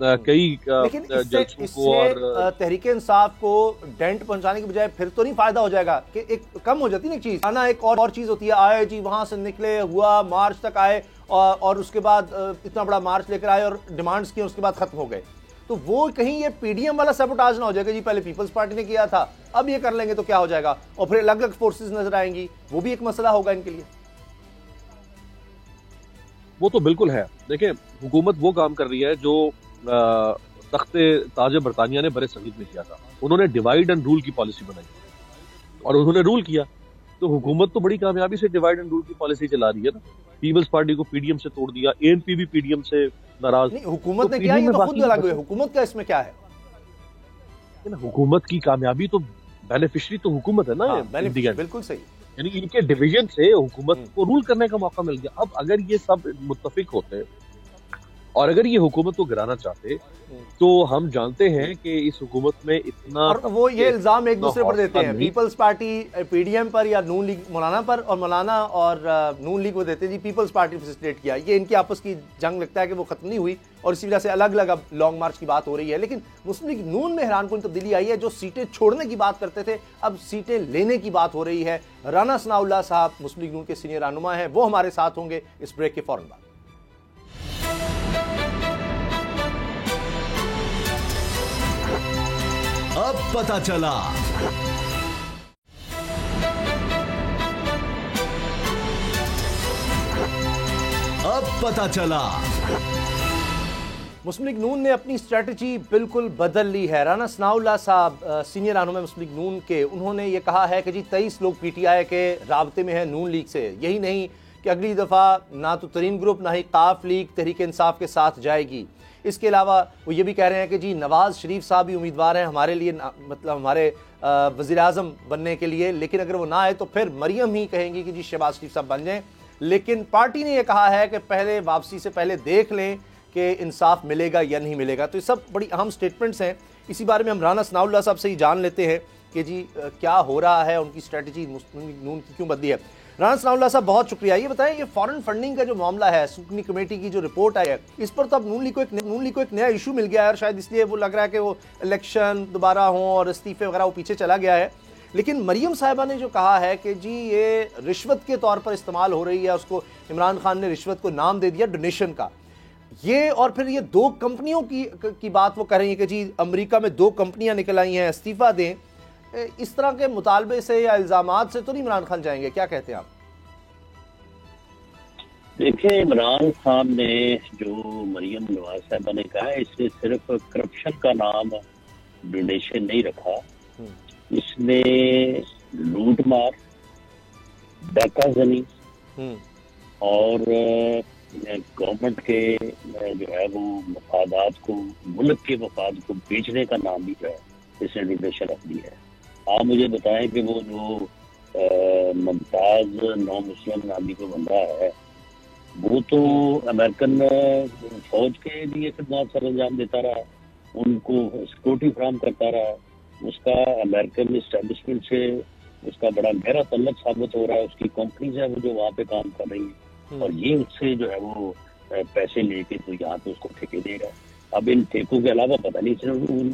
कई लेकिन जलसों को और तहरीक इंसाफ को डेंट पहुंचाने के बजाय फिर तो नहीं फायदा हो जाएगा कि एक कम हो जाती ना चीज आना, एक और चीज होती है आए जी वहां से निकले हुआ मार्च तक आए और उसके बाद इतना बड़ा मार्च लेकर आए और डिमांड्स किए, उसके बाद खत्म हो गए। तो वो कहीं ये पीडीएम वाला सैबोटाज ना हो जाएगा जी, पहले पीपल्स पार्टी ने किया था अब ये कर लेंगे तो क्या हो जाएगा, और फिर अलग अलग फोर्सेस नजर आएंगी, वो भी एक मसला होगा इनके लिए। वो तो बिल्कुल है। देखिए हुकूमत वो काम कर रही है जो तख्ते ताज बरतानिया ने बड़े सगीर में किया था। उन्होंने डिवाइड एंड रूल की पॉलिसी बनाई और उन्होंने रूल किया। तो हुकूमत तो बड़ी कामयाबी से डिवाइड एंड रूल की पॉलिसी चला रही है ना। पीपल्स पार्टी को पीडीएम से तोड़ दिया, एएनपी भी पीडीएम से नाराज। हुकूमत ने किया, ये तो खुद अलग हुए, हुकूमत का इसमें क्या है? हुकूमत की कामयाबी तो बेनिफिशियरी तो हुकूमत है ना। बिल्कुल सही। यानी इनके डिवीजन से हुकूमत को रूल करने का मौका मिल गया। अब अगर ये सब मुत्तफिक होते और अगर ये हुकूमत को गिराना चाहते तो हम जानते हैं कि इस हुकूमत में इतना, और वो ये इल्जाम एक दूसरे पर देते हैं, पीपल्स पार्टी पीडीएम पर या नून लीग मौलाना पर, और मौलाना और नून लीग वो देते हैं जी पीपल्स पार्टी फैसिलिटेट किया। ये इनकी आपस की जंग लगता है कि वो खत्म नहीं हुई और इसी वजह से अलग अलग अब लॉन्ग मार्च की बात हो रही है। लेकिन मुस्लिम लीग नून में हैरान कुन तब्दीली आई है, जो सीटें छोड़ने की बात करते थे अब सीटें लेने की बात हो रही है। राना सनाउल्लाह साहब मुस्लिम लीग नून के सीनियर रहनुमा हैं, वो हमारे साथ होंगे इस ब्रेक के फौरन बाद। अब पता चला। अब पता चला। मुस्लिम लीग नून ने अपनी स्ट्रेटजी बिल्कुल बदल ली है। राना सनाउल्लाह साहब सीनियर रहनुमा मुस्लिम लीग नून के, उन्होंने ये कहा है कि जी 23 लोग पीटीआई के राब्ते में हैं नून लीग से। यही नहीं कि अगली दफ़ा ना तो तरीन ग्रुप ना ही काफ लीग तहरीक इंसाफ के साथ जाएगी। इसके अलावा वो ये भी कह रहे हैं कि जी नवाज़ शरीफ साहब भी उम्मीदवार हैं हमारे लिए, मतलब हमारे वज़ीर आज़म बनने के लिए, लेकिन अगर वो ना आए तो फिर मरियम ही कहेंगी कि जी शहबाज शरीफ साहब बन जाएं। लेकिन पार्टी ने यह कहा है कि पहले वापसी से पहले देख लें कि इंसाफ मिलेगा या नहीं मिलेगा। तो ये सब बड़ी अहम स्टेटमेंट्स हैं। इसी बारे में हम राना सनाउल्लाह साहब से ही जान लेते हैं कि जी क्या हो रहा है, उनकी स्ट्रेटजी मुस्लिम लीग नून की क्यों बदली है। राना सनाउल्लाह साहब बहुत शुक्रिया। ये बताएं, ये फॉरेन फंडिंग का जो मामला है, स्क्रूटनी कमेटी की जो रिपोर्ट आई है, इस पर तो अब नून लीग को एक नया इशू मिल गया है और शायद इसलिए वो लग रहा है कि वो इलेक्शन दोबारा हों और इस्तीफे वगैरह वो पीछे चला गया है। लेकिन मरियम साहिबा ने जो कहा है कि जी ये रिश्वत के तौर पर इस्तेमाल हो रही है, उसको इमरान खान ने रिश्वत को नाम दे दिया डोनेशन का, ये और फिर ये 2 कंपनियों की बात वो कर रही है कि जी अमेरिका में 2 कंपनियां निकल आई हैं, इस्तीफा दें। इस तरह के मुतालबे से या इल्जामात से तो नहीं इमरान खान जाएंगे, क्या कहते हैं आप? देखिए, इमरान खान ने जो मरियम नवाज साहबा ने कहा है, इससे सिर्फ करप्शन का नाम डोनेशन नहीं रखा, इसने लूट मार, डाकाजनी और गवर्नमेंट के जो है वो मफादात को, मुल्क के मफाद को बेचने का नाम भी जो है इसने डोनेशन रख दिया है। आप मुझे बताएं कि वो जो मुमताज नौ मुस्लिम नामी को बंदा है, वो तो अमेरिकन फौज के लिए खिदमत सर अंजाम देता रहा, उनको सिक्योरिटी फ्राहम करता रहा, उसका अमेरिकन इस्टेब्लिशमेंट से उसका बड़ा गहरा तल्लक साबित हो रहा है, उसकी कंपनीज है वो जो वहाँ पे काम कर रही है और ये उससे जो है वो पैसे लेके तो यहाँ पे उसको ठेके दे रहा है। अब इन ठेकों के अलावा पता नहीं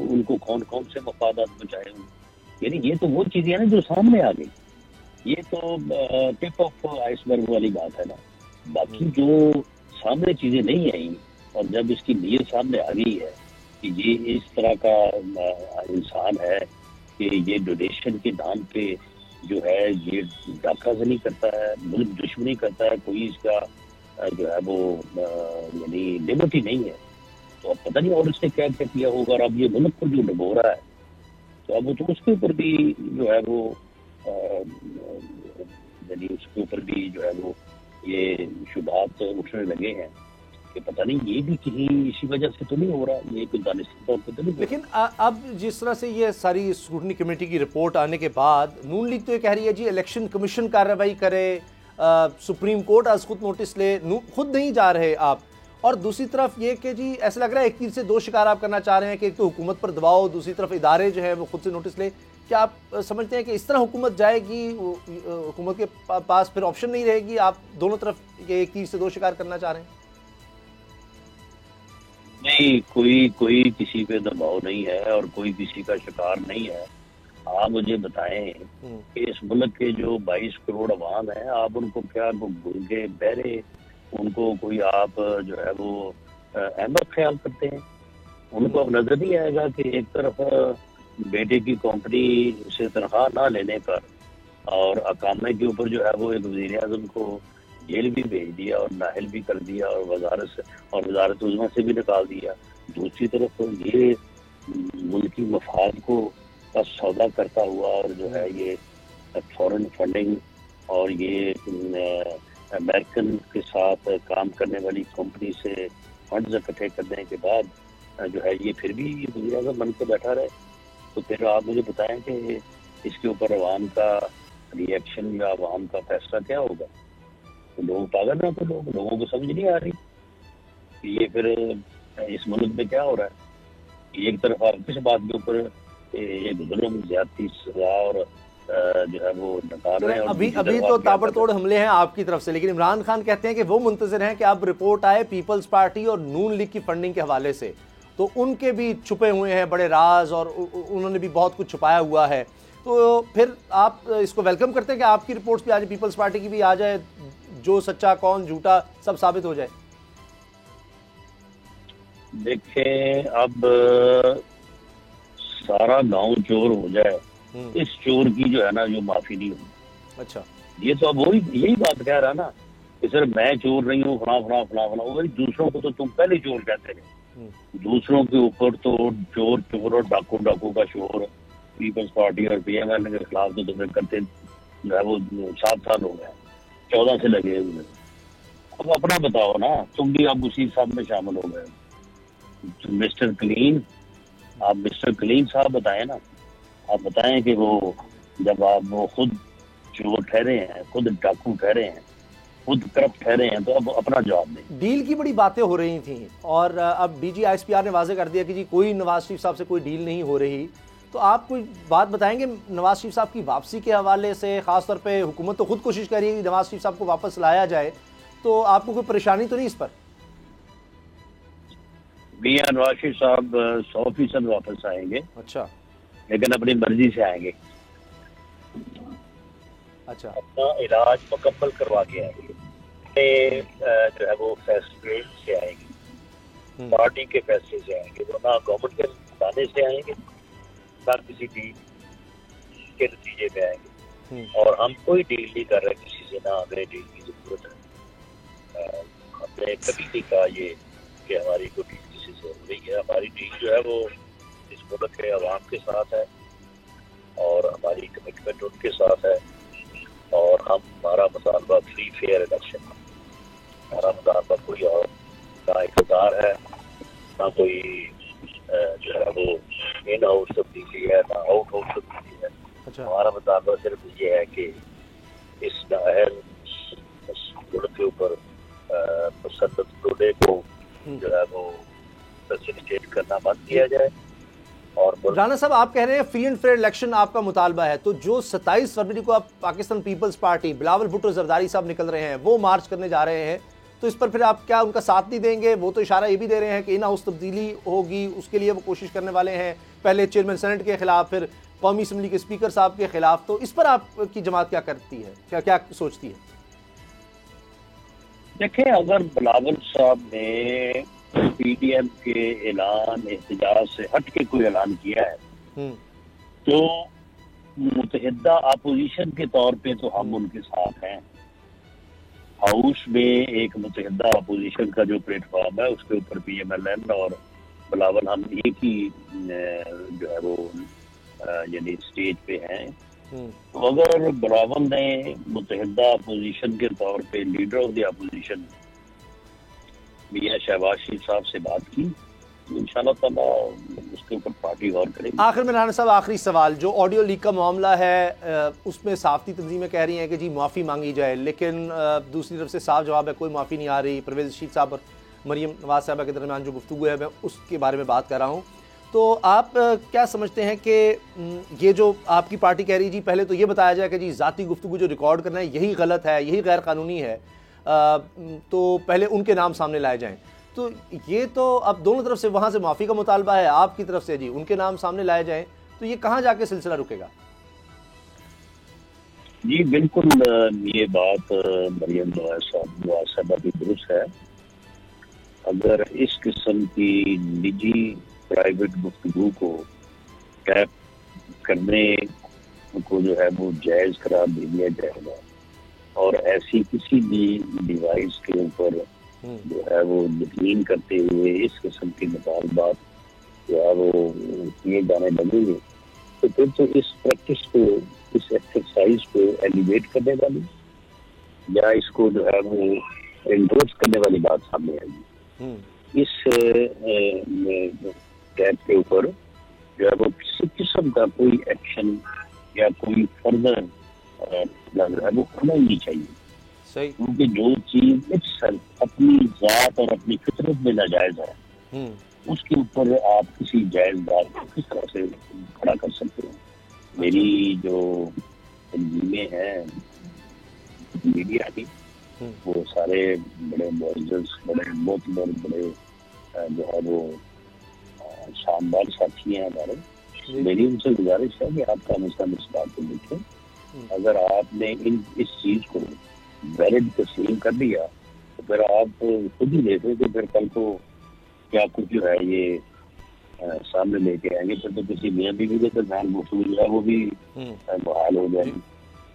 उनको कौन कौन से मफादात बचाए होंगे। यानी ये तो वो चीजें हैं ना जो सामने आ गई, ये तो टिप ऑफ आइसबर्ग वाली बात है ना। बाकी जो सामने चीजें नहीं आई और जब इसकी नीयत सामने आ गई है कि ये इस तरह का इंसान है कि ये डोनेशन के नाम पे जो है ये डाकाजनी करता है, मुल्क दुश्मनी करता है, कोई इसका जो है वो यानी लिमिट ही नहीं है, तो अब पता नहीं और उसने क्या क्या किया होगा। और अब ये मुल्क को जो डुबो रहा है तो अब तो उसके ऊपर भी जो है वो यानी उसके ऊपर भी जो है वो ये शुबात उठने लगे हैं कि पता नहीं ये भी कहीं इसी वजह से तो नहीं हो रहा, ये कोई दानिस्तान तौर पर तो नहीं। लेकिन अब जिस तरह से ये सारी स्क्रूटनी कमेटी की रिपोर्ट आने के बाद नून लीग तो ये कह रही है जी इलेक्शन कमीशन कार्रवाई करे, सुप्रीम कोर्ट आज खुद नोटिस ले, खुद नहीं जा रहे आप, और दूसरी तरफ ये कि जी ऐसा लग रहा है एक तीर से दो शिकार आप करना चाह रहे हैं कि एक तो हुकूमत पर दबाव, दूसरी तरफ इदारे जो है वो खुद से नोटिस ले। क्या आप समझते हैं कि इस तरह हुकूमत जाएगी, हुकूमत के पास फिर ऑप्शन नहीं रहेगी, आप दोनों तरफ एक तीर से दो शिकार करना चाह रहे हैं? नहीं, कोई किसी पे दबाव नहीं है और कोई किसी का शिकार नहीं है। आप मुझे बताएं कि इस मुल्क के जो 22 करोड़ अवाम है, आप उनको क्या भूखे बहरे, उनको कोई आप जो है वो अहमद ख्याल करते हैं? उनको अब नजर नहीं आएगा कि एक तरफ बेटे की कंपनी से तनख्वाह ना लेने पर और अकामे के ऊपर जो है वो एक वज़ीर आज़म को जेल भी भेज दिया और नाहल भी कर दिया और वजारत उज़्मा से भी निकाल दिया। दूसरी तरफ ये मुल्की मफाद को का सौदा करता हुआ और जो है ये फॉरेन फंडिंग और ये अमेरिकन के साथ काम करने वाली कंपनी से फंड्स इकट्ठे करने के बाद जो है ये फिर भी वज़ीर आज़म बन के बैठा रहे। तो फिर आप मुझे बताएं कि इसके ऊपर अवाम का रिएक्शन या अवाम का फैसला क्या होगा? तो लोग पागल ना, तो लोगों को समझ नहीं आ रही कि ये फिर इस मुल्क में क्या हो रहा है। एक तरफ आप किस बात के ऊपर ये जुल्म, ज्यादती, सजा और जो है वो नकार रहे हैं। अभी तो ताबड़तोड़ हमले हैं आपकी तरफ से, लेकिन इमरान खान कहते हैं कि वो मुंतज़िर हैं कि अब रिपोर्ट आए पीपल्स पार्टी और नून लीग की फंडिंग के हवाले से, तो उनके भी छुपे हुए हैं बड़े राज और उन्होंने भी बहुत कुछ छुपाया हुआ है। तो फिर आप इसको वेलकम करते हैं कि आपकी रिपोर्ट्स भी आ जाए, पीपल्स पार्टी की भी आ जाए, जो सच्चा कौन झूठा सब साबित हो जाए? देखें, अब सारा गांव चोर हो जाए, इस चोर की जो है ना जो माफी नहीं होगी। अच्छा, ये तो अब वही यही बात कह रहा ना कि सर मैं चोर नहीं हूँ, फला फला वही दूसरों को तो तुम पहले चोर कहते थे। दूसरों के ऊपर तो चोर और डाकू का शोर पीपल्स पार्टी और पीएमएल के खिलाफ तो तुम्हें करते जो है वो 7 साल हो गए, 14 से लगे हुए। अब अपना बताओ ना, तुम भी अब उसी सब में शामिल हो गए। मिस्टर क्लीन, आप मिस्टर क्लीन साहब बताएं ना, आप बताएं कि वो जब आप वो खुद चोर ठहरे हैं, खुद डाकू ठहरे हैं, खुद करप्ट ठहरे हैं, तो अब अपना जवाब दें। डील की बड़ी बातें हो रही थी और अब डीजी आईएसपीआर ने वाजे कर दिया कि जी कोई नवाज शरीफ साहब से कोई डील नहीं हो रही। तो आप कोई बात बताएंगे नवाज शरीफ साहब की वापसी के हवाले से? खासतौर पे हुकूमत तो खुद कोशिश कर रही है कि नवाज शरीफ साहब को वापस लाया जाए, तो आपको कोई परेशानी तो नहीं इस पर? मियां नवाज शरीफ साहब 100% वापस आएंगे। अच्छा, लेकिन अपनी मर्जी से आएंगे। अच्छा, अपना इलाज मुकम्मल करवा के आएंगे, जो है वो फैसले से आएंगे, पार्टी के फैसले से आएंगे, वो ना गवर्नमेंट के बताने से आएंगे, ना किसी डील के नतीजे में आएंगे। और हम कोई डील नहीं कर रहे किसी से, ना हमें डील की जरूरत है। हमने कभी नहीं कहा ये कि हमारी कोई डील किसी से हो रही है। हमारी डील जो है वो इस मुल्क के अवाम के साथ है और हमारी कमिटमेंट उनके साथ है और हमारा मुतालबा फ्री फेयर इलेक्शन है। हमारा मुतालबा कोई और ना इक़्तिदार है, ना कोई जो है वो इन हाउस तब्दीली है, ना आउट हाउस तब्दीली है। अच्छा, हमारा मुतालबा सिर्फ ये है कि इस नाअहल मुल्क के ऊपर मुसल्लत टोले को जो है वो फैसिलिटेट करना बंद किया जाए। और राणा साहब, आप कह रहे हैं फ्री एंड फेयर इलेक्शन आपका मुतालबा है, तो जो 27 फरवरी को आप पाकिस्तान पीपल्स पार्टी बिलावल भुट्टो जरदारी साहब निकल रहे हैं, वो मार्च करने जा रहे हैं, तो इस पर फिर आप क्या उनका साथ नहीं देंगे? वो तो इशारा ये भी दे रहे हैं कि इन हाउस तब्दीली होगी, उसके लिए वो कोशिश करने वाले हैं, पहले चेयरमैन सेनेट के खिलाफ, फिर कौमी असम्बली के स्पीकर साहब के खिलाफ। तो इस पर आपकी जमात क्या करती है, क्या सोचती है? देखें, अगर बिलावल साहब ने पीडीएम के ऐलान एहतजाज से हट के कोई ऐलान किया है तो मुतहिदा अपोजिशन के तौर पे तो हम उनके साथ हैं। हाउस में एक मुतहिदा अपोजिशन का जो प्लेटफॉर्म है उसके ऊपर पीएमएलएन और बिलावल हम एक ही जो है वो यानी स्टेज पे हैं। तो अगर बिलावल ने मुतहिदा अपोजिशन के तौर पे लीडर ऑफ द अपोजिशन मियां शहबाज शरीफ साहब से बात की, इंशाल्लाह ताला उसके ऊपर पार्टी गौर करेगी। आखिर में राणा साहब, आखिरी सवाल, जो ऑडियो लीक का मामला है उसमें साफ़ी तंजीमें कह रही हैं कि जी माफ़ी मांगी जाए, लेकिन दूसरी तरफ से साफ जवाब है कोई माफ़ी नहीं आ रही। परवेज़ रशीद साहब और मरीम नवाज साहबा के दरमियान जो गुफ्तगू है मैं उसके बारे में बात कर रहा हूँ। तो आप क्या समझते हैं कि ये जो आपकी पार्टी कह रही जी, पहले तो ये बताया जाए कि जी ज़ाती गुफ्तगू जो रिकॉर्ड करना है यही गलत है, यही गैर कानूनी है, तो पहले उनके नाम सामने लाए जाएं। तो ये तो अब दोनों तरफ से वहाँ से माफ़ी का मुतालबा है, आपकी तरफ से जी उनके नाम सामने लाए जाएं, तो ये कहाँ जाके सिलसिला रुकेगा? जी बिल्कुल, ये बात मरियम नवाज साहबा की दुरुस्त है। अगर इस किस्म की निजी प्राइवेट गुफ्तगू को टैप करने को जो है वो जायज करार दे दिया जाएगा और ऐसी किसी भी डिवाइस के ऊपर जो है वो यकीन करते हुए इस किस्म के मुतालबात जो है वो किए जाने लगेंगे, तो फिर तो इस प्रैक्टिस को, इस एक्सरसाइज को एलिवेट करने वाली या इसको जो है वो एंडोर्स करने वाली बात सामने आएगी। इस टैब के ऊपर जो है वो किसी किस्म का कोई एक्शन या कोई फर्दर लग रहा है वो होना ही नहीं चाहिए। सही। क्योंकि जो चीज इट्सेल्फ अपनी जात और अपनी फितरत में नाजायज है उसके ऊपर आप किसी जायजदार को किस तरह से खड़ा कर सकते हो। मेरी जो तंजीमें हैं मीडिया की वो सारे बड़े मौजूद, बड़े मोतबर, बड़े जो है वो शानदार साथी हैं हमारे। मेरी उनसे गुजारिश है कि आप कम से कम इस बात को देखें। अगर आपने इस चीज को वैलिड तस्लीम कर लिया तो फिर आप खुद ही देखें कि फिर कल को क्या कुछ जो है ये सामने लेके आएंगे, फिर तो किसी मियां बीवी के दरमियान गुफ्तगू जो है वो भी बहाल हो जाएगी।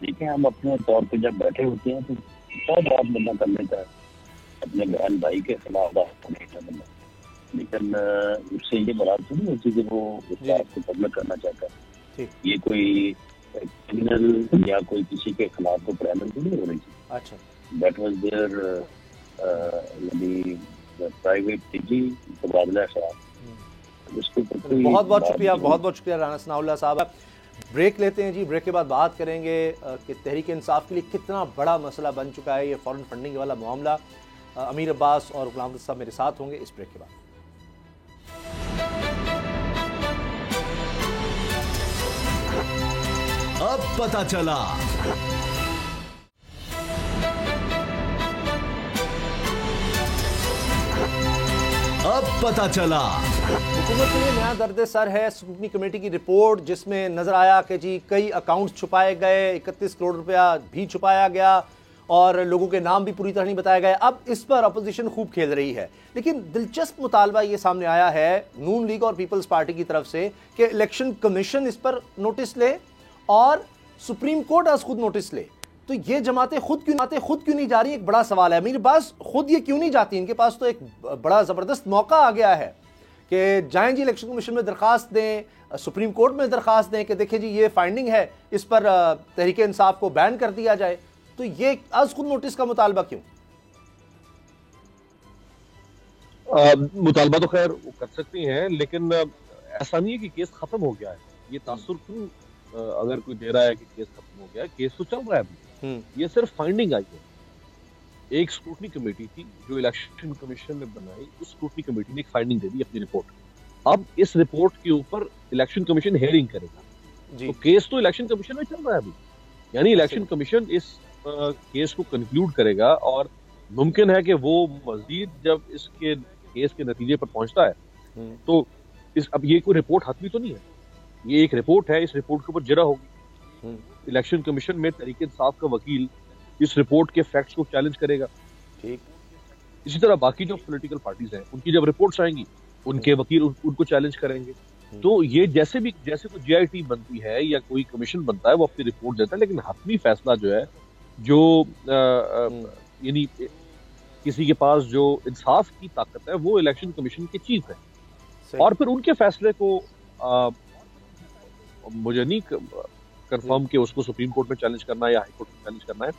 देखिए, हम अपने तौर पे जब बैठे होते हैं तो सब बात बंदा कर लेता है, अपने बहन भाई के खिलाफ बात नहीं करता बंदा, लेकिन उससे ये मुराद तो नहीं होती कि वो उस बात को पब्लिक करना चाहता है। ये कोई क्रिमिनल या कोई किसी के खिलाफ तो प्रैमल तो नहीं हो रही थी। अच्छा, दैट वाज देयर यानी प्राइवेट निजी तबादला ख्याल। बहुत बहुत शुक्रिया, बहुत बहुत शुक्रिया राना सनाउल्लाह साहब। ब्रेक लेते हैं जी, ब्रेक के बाद बात करेंगे कि तहरीक इंसाफ के लिए कितना बड़ा मसला बन चुका है ये फॉरेन फंडिंग वाला मामला। अमीर अब्बास और गुलाम साहब मेरे साथ होंगे इस ब्रेक के बाद। अब पता चला। अब पता चला। हुकूमत के लिए नया दर्द सर है स्क्रूटनी कमेटी की रिपोर्ट, जिसमें नजर आया कि जी कई अकाउंट्स छुपाए गए, 31 करोड़ रुपया भी छुपाया गया और लोगों के नाम भी पूरी तरह नहीं बताए गए। अब इस पर अपोजिशन खूब खेल रही है, लेकिन दिलचस्प मुतालबा ये सामने आया है नून लीग और पीपल्स पार्टी की तरफ से कि इलेक्शन कमीशन इस पर नोटिस ले और सुप्रीम कोर्ट आज खुद नोटिस ले। तो ये जमातें खुद क्यों नहीं जा रही, एक बड़ा सवाल है। मेरे पास खुद ये क्यों नहीं जाती? इनके पास तो एक बड़ा जबरदस्त मौका आ गया है कि जाएं जी इलेक्शन कमीशन में दरखास्त दें, सुप्रीम कोर्ट में दरखास्त दें कि देखिए जी ये फाइंडिंग है, इस पर तहरीक इंसाफ को बैन कर दिया जाए। तो ये आज खुद नोटिस का मुतालबा क्यों? मुतालबा तो खैर वो कर सकती हैं, लेकिन ऐसा नहीं है कि केस खत्म हो गया है। ये तासुर क्यों अगर कोई दे रहा है कि केस खत्म हो गया, केस तो चल रहा है अभी। ये सिर्फ फाइंडिंग आई है। एक स्क्रूटनी कमेटी थी जो इलेक्शन कमीशन ने बनाई, उस स्क्रूटनी कमेटी ने एक फाइंडिंग दे दी अपनी रिपोर्ट। अब इस रिपोर्ट के ऊपर इलेक्शन कमीशन हेयरिंग करेगा। तो केस तो इलेक्शन कमीशन में चल रहा है अभी, यानी इलेक्शन कमीशन इस केस को कंक्लूड करेगा और मुमकिन है कि वो मजीद जब इसके केस के नतीजे पर पहुंचता है तो अब ये कोई रिपोर्ट हतमी तो नहीं है, ये एक रिपोर्ट है, इस रिपोर्ट के ऊपर जरा होगी। इलेक्शन कमीशन में तहरीक इंसाफ का वकील इस रिपोर्ट के फैक्ट्स को चैलेंज करेगा। ठीक, इसी तरह बाकी जो पॉलिटिकल पार्टीज हैं उनकी जब रिपोर्ट्स आएंगी उनके वकील उनको चैलेंज करेंगे। तो ये जैसे कोई जीआईटी बनती है या कोई कमीशन बनता है वो अपनी रिपोर्ट देता है, लेकिन हतमी फैसला जो है, जो यानी किसी के पास जो इंसाफ की ताकत है वो इलेक्शन कमीशन के चीफ है और फिर उनके फैसले को मुझे नहीं कंफर्म कि उसको सुप्रीम कोर्ट में चैलेंज करना है या हाई कोर्ट में चैलेंज करना है,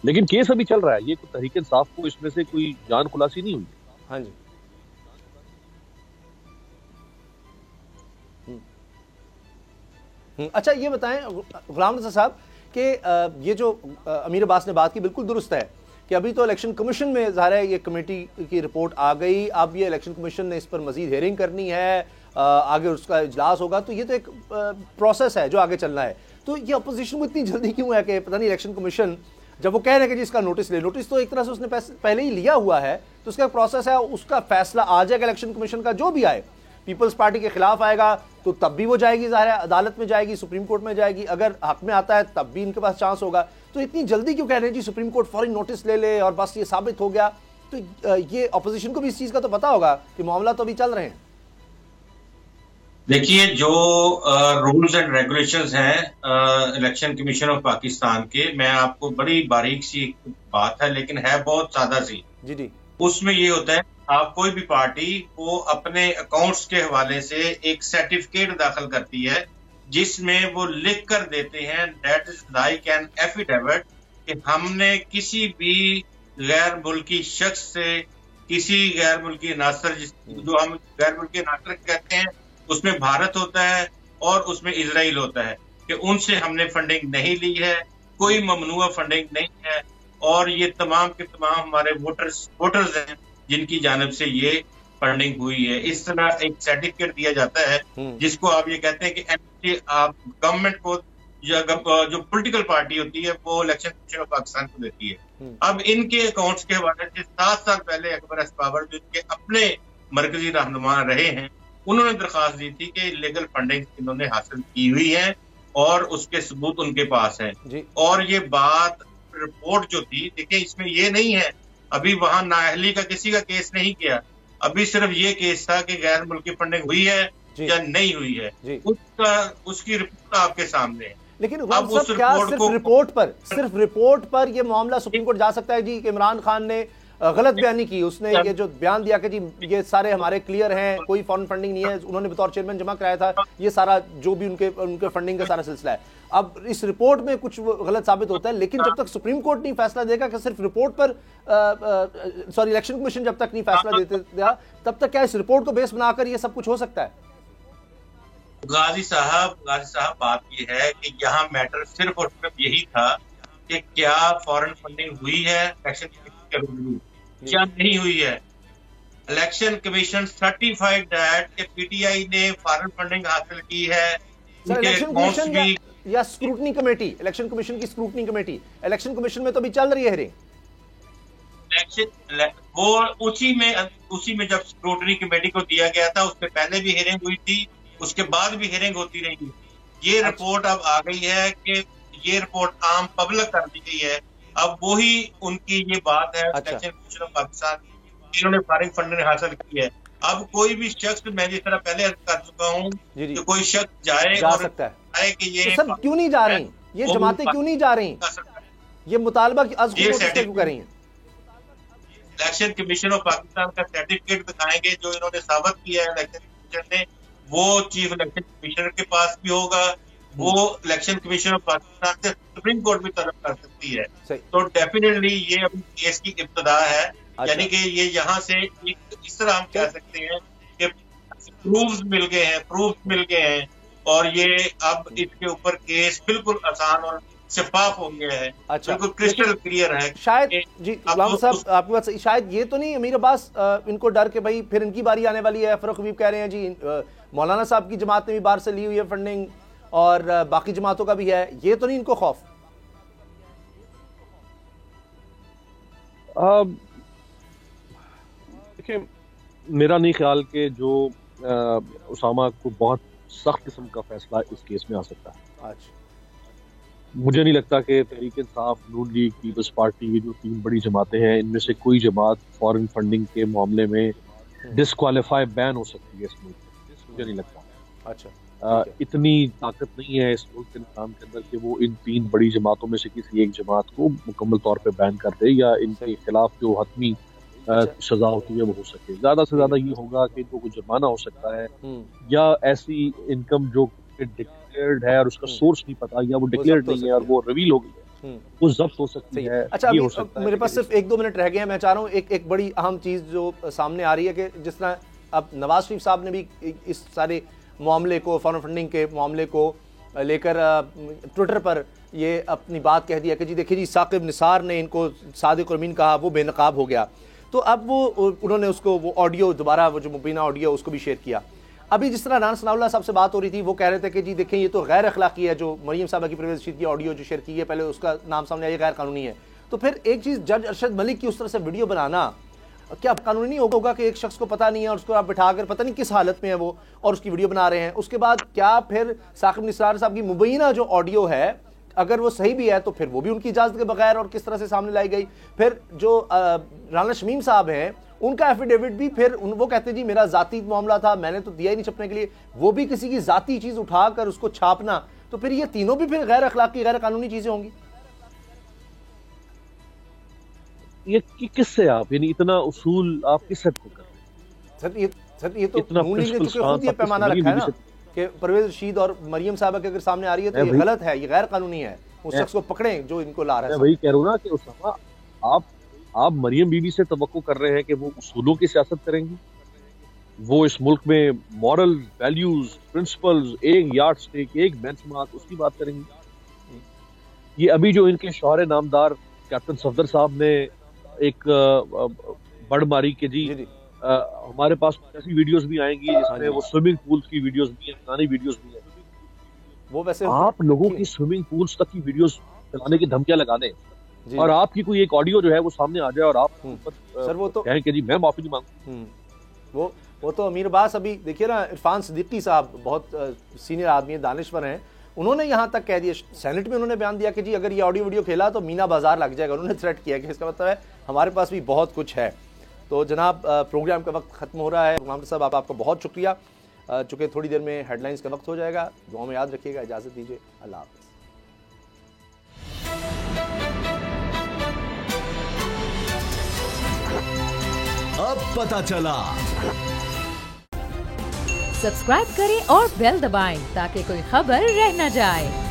लेकिन केस अभी चल रहा है। ये तहरीक इंसाफ को इसमें से कोई जान खुलासी नहीं हुई। हाँ जी, अच्छा ये बताएं गुलाम रज़ा साहब कि ये जो अमीर अब्बास ने बात की बिल्कुल दुरुस्त है कि अभी तो इलेक्शन कमीशन में ज़ाहिर है ये कमेटी की रिपोर्ट आ गई, अब ये इलेक्शन कमीशन ने इस पर मजीद हेयरिंग करनी है, आगे उसका इजलास होगा, तो ये तो एक प्रोसेस है जो आगे चलना है। तो ये अपोजिशन को इतनी जल्दी क्यों है कि पता नहीं इलेक्शन कमीशन जब वो कह रहे हैं कि जी इसका नोटिस ले, नोटिस तो एक तरह से उसने पहले ही लिया हुआ है, तो उसका प्रोसेस है, उसका फैसला आ जाएगा इलेक्शन कमीशन का जो भी आए, पीपल्स पार्टी के खिलाफ आएगा तो तब भी वो जाएगी, ज़ाहिर है अदालत में जाएगी, सुप्रीम कोर्ट में जाएगी, अगर हक में आता है तब भी इनके पास चांस होगा। तो इतनी जल्दी क्यों कह रहे हैं जी सुप्रीम कोर्ट फौरी नोटिस ले ले और बस ये साबित हो गया? तो ये अपोजिशन को भी इस चीज़ का तो पता होगा कि मामला तो अभी चल रहे हैं। देखिए, जो रूल्स एंड रेगुलेशंस हैं इलेक्शन कमीशन ऑफ पाकिस्तान के, मैं आपको बड़ी बारीक सी बात है लेकिन है बहुत सादा सी। जी जी। उसमें ये होता है, आप कोई भी पार्टी वो अपने अकाउंट्स के हवाले से एक सर्टिफिकेट दाखिल करती है जिसमें वो लिख कर देते हैं that is like an affidavit कि हमने किसी भी गैर मुल्की शख्स से, किसी गैर मुल्की नासर, जो हम गैर मुल्की नासर कहते हैं उसमें भारत होता है और उसमें इजराइल होता है, कि उनसे हमने फंडिंग नहीं ली है, कोई ममनुआ फंडिंग नहीं है, और ये तमाम के तमाम हमारे वोटर्स हैं जिनकी जानिब से ये फंडिंग हुई है। इस तरह एक सर्टिफिकेट दिया जाता है जिसको आप ये कहते हैं कि आप गवर्नमेंट को, जो पॉलिटिकल पार्टी होती है वो इलेक्शन कमीशन ऑफ पाकिस्तान को देती है। अब इनके अकाउंट्स के हवाले से 7 साल पहले अकबर अस्पावर जो इनके अपने मरकजी रहनुमा रहे हैं, उन्होंने दरखास्त दी थी कि इलीगल फंडिंग इन्होंने हासिल की हुई है और उसके सबूत उनके पास हैं। और ये बात रिपोर्ट जो थी, देखिए इसमें ये नहीं है, अभी वहां नाअहली का किसी का केस नहीं किया, अभी सिर्फ ये केस था कि गैर मुल्की फंडिंग हुई है या नहीं हुई है, उसकी रिपोर्ट आपके सामने है। लेकिन अब उस सिर्फ रिपोर्ट पर ये मामला सुप्रीम कोर्ट जा सकता है जी कि इमरान खान ने गलत बयानी की, उसने ये जो बयान दिया कि जी ये सारे हमारे क्लियर हैं, कोई फॉरेन फंडिंग नहीं है, उन्होंने बतौर चेयरमैन जमा कराया था, ये सारा जो भी उनके फंडिंग का सारा सिलसिला है। अब इस रिपोर्ट में कुछ गलत साबित होता है, लेकिन जब तक सुप्रीम कोर्ट नहीं फैसला देगा कि सिर्फ रिपोर्ट पर इलेक्शन कमीशन जब तक नहीं फैसला देगा तब तक क्या इस रिपोर्ट को बेस बनाकर ये सब कुछ हो सकता है? गाजी साहब बात ये है कि यहाँ मैटर सिर्फ और सिर्फ यही था कि क्या फॉरेन फंडिंग हुई है इलेक्शन के रूबरू क्या नहीं हुई है। इलेक्शन कमीशन सर्टिफाइड दैट कि पीटीआई ने फॉरेन फंडिंग हासिल की है। इलेक्शन कमीशन या स्क्रूटनी कमेटी, इलेक्शन कमीशन की स्क्रूटनी कमेटी, इलेक्शन कमीशन में तो अभी चल रही है हेयरिंग। वो उसी में जब स्क्रूटनी कमेटी को दिया गया था, उससे पहले भी हेयरिंग हुई थी, उसके बाद भी हेयरिंग होती रही। ये रिपोर्ट अब आ गई है कि ये रिपोर्ट आम पब्लिक कर दी गई है। अब वही उनकी ये बात है इलेक्शन कमीशन ऑफ पाकिस्तान, इन्होंने फॉरेन फंडिंग हासिल की है। अब कोई भी शख्स, मैं जिस तरह पहले कर चुका हूँ कि कोई शख्स जा सकता है कि ये सब क्यों नहीं जा रही, ये जमातें क्यों नहीं जा रही, ये मुतालबा क्यों कर रही हैं? इलेक्शन कमीशन ऑफ पाकिस्तान का सर्टिफिकेट दिखाएंगे जो इन्होंने साबित किया है इलेक्शन कमीशन ने, वो चीफ इलेक्शन कमिश्नर के पास भी होगा, वो इलेक्शन कमीशन ऑफ पाकिस्तान से सुप्रीम कोर्ट भी तलब कर सकती है। तो डेफिनेटली ये अभी केस की इब्तिदा है। यानी कि ये यहाँ से इस तरह हम कह सकते हैं कि प्रूफ्स मिल गए हैं और ये अब इसके ऊपर केस बिल्कुल आसान और शफाफ हो गया है। बिल्कुल क्रिस्टल क्लियर है। शायद जी गुलाम साहब आपकी बात सही, शायद ये तो नहीं अमीर अब्बास इनको डर के भाई फिर इनकी बारी आने वाली है। फरूख हबीब कह रहे हैं जी मौलाना साहब की जमात ने भी बाहर से ली हुई है फंडिंग और बाकी जमातों का भी है, ये तो नहीं इनको खौफ? देखिए, मेरा नहीं ख्याल कि जो उसामा को बहुत सख्त किस्म का फैसला इस केस में आ सकता है। मुझे नहीं लगता कि तहरीक इंसाफ, नून लीग, पीपल्स पार्टी, ये जो 3 बड़ी जमातें हैं, इनमें से कोई जमात फॉरेन फंडिंग के मामले में डिस्क्वालीफाई बैन हो सकती है इस मुल्क में। मुझे नहीं लगता। इतनी ताकत नहीं है इस मुल्क के निज़ाम के अंदर कि वो इन 3 बड़ी जमातों में से किसी एक जमात को मुकम्मल तौर पे बैन कर दे या इनके खिलाफ जो हतमी सजा होती है वो हो सके। ज्यादा से ज्यादा ये होगा कि इनको कुछ जुर्माना हो सकता है या ऐसी इनकम जो डिक्लेयर्ड है और उसका सोर्स नहीं पता या वो डिक्लेयर्ड नहीं है और वो रिवील हो गई है, वो जब्त हो सकती है। अच्छा, ये हो सकता है। मेरे पास सिर्फ 1-2 मिनट रह गए हैं। मैं चाह रहा हूँ एक बड़ी अहम चीज जो सामने आ रही है कि जिस तरह अब नवाज शरीफ साहब ने भी इस सारे मामले को, फॉरेन फंडिंग के मामले को लेकर ट्विटर पर ये अपनी बात कह दिया कि जी देखिए जी साकिब निसार ने इनको सादिक और अमीन कहा, वो बेनकाब हो गया। तो अब वो उन्होंने उसको वो ऑडियो दोबारा, वो जो मुबीना ऑडियो, उसको भी शेयर किया। अभी जिस तरह राना सनाउल्लाह साहब से बात हो रही थी, वो कह रहे थे कि जी देखें ये तो गैर अखलाकी है, जो मरियम साहबा की परवेज़ रशीद की ऑडियो जो शेयर की है, पहले उसका नाम सामने आया, गैर कानूनी है। तो फिर एक चीज़, जज अरशद मलिक की उस तरह से वीडियो बनाना क्या कानूनी नहीं होगा कि एक शख्स को पता नहीं है और उसको आप बिठाकर पता नहीं किस हालत में है वो और उसकी वीडियो बना रहे हैं। उसके बाद क्या फिर साकिब निसार साहब की मुबैना जो ऑडियो है, अगर वो सही भी है तो फिर वो भी उनकी इजाज़त के बगैर और किस तरह से सामने लाई गई। फिर जो राना शमीम साहब हैं, उनका एफिडेविट भी फिर वो कहते हैं जी मेरा जाती मामला था, मैंने तो दिया ही नहीं छपने के लिए, वो भी किसी की जाती चीज़ उठाकर उसको छापना, तो फिर ये तीनों भी फिर गैर अखलाकी, गैर कानूनी चीज़ें होंगी। ये किससे आप, यानी इतना उसूल आप किस हद तक कर रहे हैं? सर ये तो नून लीग ने खुद ये पैमाना रखा है ना कि परवेज़ रशीद और मरियम साहबा के अगर सामने आ रही है तो ये गलत है, ये गैर कानूनी है, उस शख्स को पकड़ें जो इनको ला रहा है। मैं वही कह रहा हूँ ना कि उसामा, आप मरियम बीबी से तवक्को कर रहे हैं कि वो उसूलों की सियासत करेंगी, वो इस मुल्क में मॉरल वैल्यूज, प्रिंसिपल्स, एक यार्ड स्टिक, एक बेंचमार्क, उसकी बात करेंगी। ये अभी जो इनके शौहरे नामदार कैप्टन सफदर साहब ने एक बड़ मारी के जी हमारे पास ऐसी वीडियोस भी आएंगी जिसमें वो स्विमिंग पूल की वीडियोस भी हैं, पुरानी वीडियोस भी हैं। वो वैसे आप लोगों की स्विमिंग पूल्स तक की वीडियोस चलाने की धमकियां लगा दें और आपकी कोई एक ऑडियो जो है वो सामने आ जाए और आप सर वो तो कहें कि जी मैं माफी नहीं मांगू। वो तो अमीर अब्बास, अभी देखिए ना, इरफान सिद्दीकी साहब बहुत सीनियर आदमी है, दानिश्वर हैं, उन्होंने यहाँ तक कह दिया, सेनेट में उन्होंने बयान दिया कि जी अगर ये ऑडियो वीडियो खेला तो मीना बाजार लग जाएगा। उन्होंने थ्रेट किया कि इसका मतलब है हमारे पास भी बहुत कुछ है। तो जनाब प्रोग्राम का वक्त खत्म हो रहा है। गुलाम साहब आपका बहुत शुक्रिया, चूँकि थोड़ी देर में हेडलाइंस का वक्त हो जाएगा, दुआ में याद रखिएगा। इजाज़त दीजिए, अल्लाह हाफ़िज़। अब पता चला। सब्सक्राइब करें और बेल दबाएं ताकि कोई खबर रह न जाए।